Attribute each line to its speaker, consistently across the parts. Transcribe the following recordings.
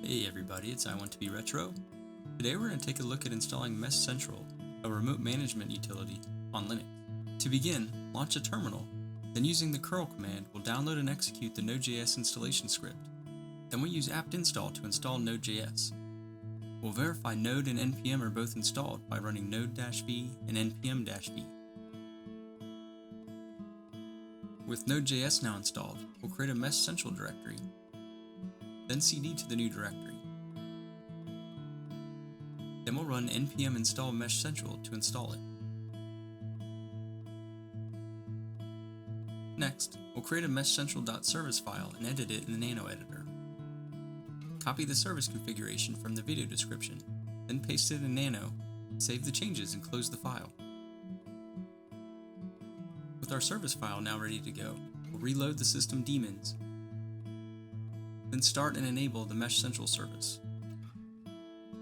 Speaker 1: Hey everybody, it's I Want2Be Retro. Today we're going to take a look at installing MeshCentral, a remote management utility, on Linux. To begin, launch a terminal, then using the curl command we'll download and execute the NodeJS installation script. Then we'll use apt-install to install NodeJS. We'll verify Node and npm are both installed by running node-v and npm-v. With Node.js now installed, we'll create a MeshCentral directory, then cd to the new directory. Then we'll run npm install MeshCentral to install it. Next, we'll create a meshcentral.service file and edit it in the nano editor. Copy the service configuration from the video description, then paste it in nano, save the changes and close the file. With our service file now ready to go, we'll reload the system daemons, then start and enable the MeshCentral service.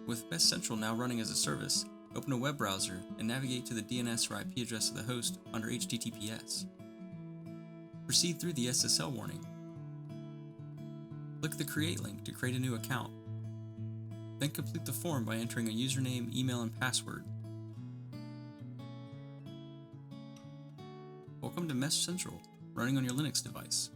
Speaker 1: With MeshCentral now running as a service, open a web browser and navigate to the DNS or IP address of the host under HTTPS. Proceed through the SSL warning. Click the Create link to create a new account. Then complete the form by entering a username, email, and password. Welcome to MeshCentral, running on your Linux device.